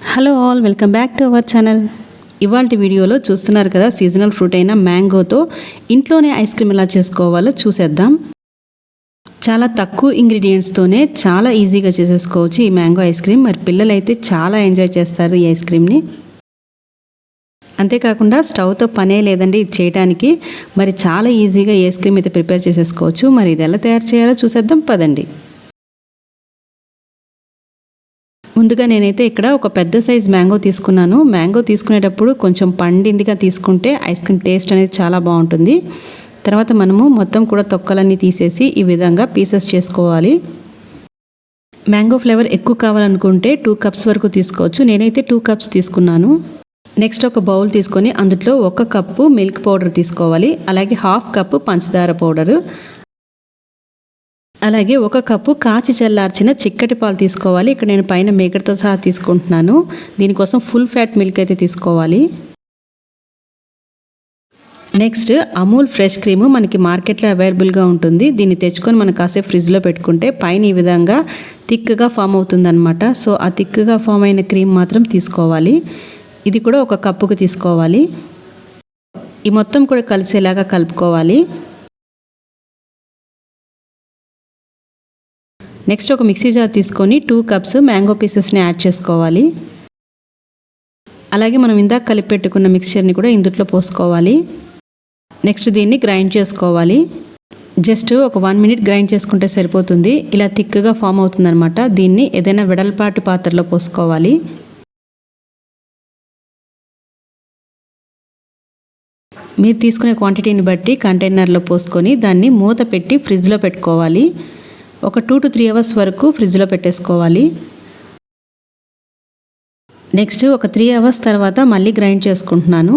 Hello all, welcome back to our channel. ఇవాల్టి వీడియోలో చూస్తున్నారు కదా, సీజనల్ ఫ్రూట్ అయిన మ్యాంగోతో ఇంట్లోనే ఐస్ క్రీమ్ ఎలా చేసుకోవాలో చూసేద్దాం. చాలా తక్కువ ఇంగ్రీడియంట్స్తోనే చాలా ఈజీగా చేసేసుకోవచ్చు ఈ మ్యాంగో ఐస్ క్రీమ్. మరి పిల్లలైతే చాలా ఎంజాయ్ చేస్తారు ఈ ఐస్ క్రీమ్ని. అంతేకాకుండా స్టవ్తో పనే లేదండి ఇది చేయడానికి. మరి చాలా ఈజీగా ఈ ఐస్ క్రీమ్ అయితే ప్రిపేర్ చేసేసుకోవచ్చు. మరి ఇది ఎలా తయారు చేయాలో చూసేద్దాం పదండి. ముందుగా నేనైతే ఇక్కడ ఒక పెద్ద సైజ్ మ్యాంగో తీసుకున్నాను. మ్యాంగో తీసుకునేటప్పుడు కొంచెం పండిందిగా తీసుకుంటే ఐస్ క్రీమ్ టేస్ట్ అనేది చాలా బాగుంటుంది. తర్వాత మనము మొత్తం కూడా తొక్కలన్నీ తీసేసి ఈ విధంగా పీసెస్ చేసుకోవాలి. మ్యాంగో ఫ్లేవర్ ఎక్కువ కావాలనుకుంటే 2 కప్స్ వరకు తీసుకోవచ్చు. నేనైతే 2 కప్స్ తీసుకున్నాను. నెక్స్ట్ ఒక బౌల్ తీసుకొని అందులో 1 కప్పు మిల్క్ పౌడర్ తీసుకోవాలి. అలాగే 1/2 కప్పు పంచదార పౌడరు, అలాగే 1 కప్పు కాచి చల్లార్చిన చిక్కటి పాలు తీసుకోవాలి. ఇక్కడ నేను పైన మేకర్తో సహా తీసుకుంటున్నాను. దీనికోసం ఫుల్ ఫ్యాట్ మిల్క్ అయితే తీసుకోవాలి. నెక్స్ట్ అమూల్ ఫ్రెష్ క్రీము మనకి మార్కెట్లో అవైలబుల్గా ఉంటుంది. దీన్ని తెచ్చుకొని మనం కాసేపు ఫ్రిడ్జ్లో పెట్టుకుంటే పైన ఈ విధంగా థిక్గా ఫామ్ అవుతుందన్నమాట. సో ఆ థిక్గా ఫామ్ అయిన క్రీమ్ మాత్రం తీసుకోవాలి. ఇది కూడా 1 కప్పుకు తీసుకోవాలి. ఈ మొత్తం కూడా కలిసేలాగా కలుపుకోవాలి. నెక్స్ట్ ఒక మిక్సీ జార్ తీసుకొని 2 కప్స్ మ్యాంగో పీసెస్ని యాడ్ చేసుకోవాలి. అలాగే మనం ఇందాక కలిపి పెట్టుకున్న మిక్స్చర్ని కూడా ఇందులో పోసుకోవాలి. నెక్స్ట్ దీన్ని గ్రైండ్ చేసుకోవాలి. జస్ట్ ఒక 1 మినిట్ గ్రైండ్ చేసుకుంటే సరిపోతుంది. ఇలా థిక్గా ఫామ్ అవుతుందన్నమాట. దీన్ని ఏదైనా వెడల్పాటి పాత్రలో పోసుకోవాలి. మీరు తీసుకునే క్వాంటిటీని బట్టి కంటైనర్లో పోసుకొని దాన్ని మూత పెట్టి ఫ్రిడ్జ్లో పెట్టుకోవాలి. ఒక 2 to 3 అవర్స్ వరకు ఫ్రిడ్జ్లో పెట్టేసుకోవాలి. నెక్స్ట్ ఒక 3 అవర్స్ తర్వాత మళ్ళీ గ్రైండ్ చేసుకుంటున్నాను.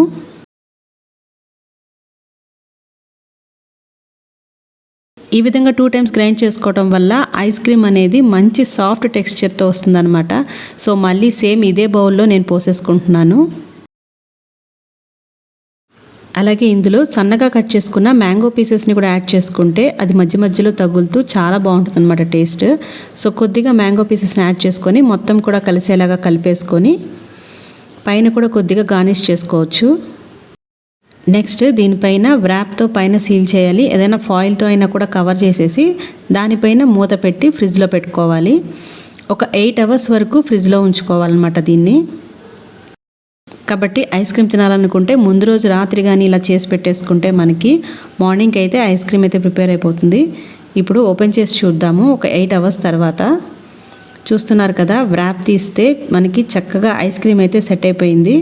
ఈ విధంగా 2 టైమ్స్ గ్రైండ్ చేసుకోవడం వల్ల ఐస్ క్రీమ్ అనేది మంచి సాఫ్ట్ టెక్స్చర్తో వస్తుందన్నమాట. సో మళ్ళీ సేమ్ ఇదే బౌల్లో నేను పోసేసుకుంటున్నాను. అలాగే ఇందులో సన్నగా కట్ చేసుకున్న మ్యాంగో పీసెస్ని కూడా యాడ్ చేసుకుంటే అది మధ్య మధ్యలో తగులుతూ చాలా బాగుంటుంది అన్నమాట టేస్ట్. సో కొద్దిగా మ్యాంగో పీసెస్ని యాడ్ చేసుకొని మొత్తం కూడా కలిసేలాగా కలిపేసుకొని పైన కూడా కొద్దిగా గార్నిష్ చేసుకోవచ్చు. నెక్స్ట్ దీనిపైన వ్రాప్తో పైన సీల్ చేయాలి. ఏదైనా ఫాయిల్తో అయినా కూడా కవర్ చేసేసి దానిపైన మూత పెట్టి ఫ్రిడ్జ్లో పెట్టుకోవాలి. ఒక 8 అవర్స్ వరకు ఫ్రిడ్జ్లో ఉంచుకోవాలన్నమాట దీన్ని. కాబట్టి ఐస్ క్రీమ్ తినాలనుకుంటే ముందు రోజు రాత్రి కానీ ఇలా చేసి పెట్టేసుకుంటే మనకి మార్నింగ్ అయితే ఐస్ క్రీమ్ అయితే ప్రిపేర్ అయిపోతుంది. ఇప్పుడు ఓపెన్ చేసి చూద్దాము. ఒక 8 అవర్స్ తర్వాత చూస్తున్నారు కదా, వ్రాప్ తీస్తే మనకి చక్కగా ఐస్ క్రీమ్ అయితే సెట్ అయిపోయింది.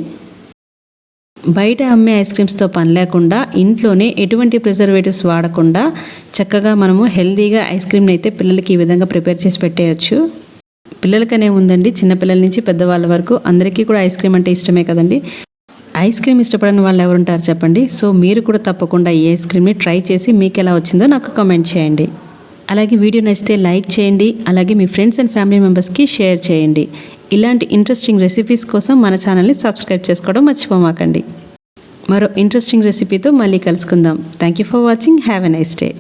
బయట అమ్మే ఐస్ క్రీమ్స్తో పని లేకుండా ఇంట్లోనే ఎటువంటి ప్రిజర్వేటివ్స్ వాడకుండా చక్కగా మనము హెల్తీగా ఐస్ క్రీమ్ని అయితే పిల్లలకి ఈ విధంగా ప్రిపేర్ చేసి పెట్టేయచ్చు. పిల్లలకనే ఉందండి, చిన్నపిల్లల నుంచి పెద్దవాళ్ళ వరకు అందరికీ కూడా ఐస్ క్రీమ్ అంటే ఇష్టమే కదండి. ఐస్ క్రీమ్ ఇష్టపడని వాళ్ళు ఎవరుంటారు చెప్పండి. సో మీరు కూడా తప్పకుండా ఈ ఐస్ క్రీమ్ని ట్రై చేసి మీకు ఎలా వచ్చిందో నాకు కామెంట్ చేయండి. అలాగే వీడియో నచ్చితే లైక్ చేయండి. అలాగే మీ ఫ్రెండ్స్ అండ్ ఫ్యామిలీ మెంబర్స్కి షేర్ చేయండి. ఇలాంటి ఇంట్రెస్టింగ్ రెసిపీస్ కోసం మన ఛానల్ని సబ్స్క్రైబ్ చేసుకోవడం మర్చిపోమాకండి. మరో ఇంట్రెస్టింగ్ రెసిపీతో మళ్ళీ కలుసుకుందాం. Thank you for watching. Have a nice day.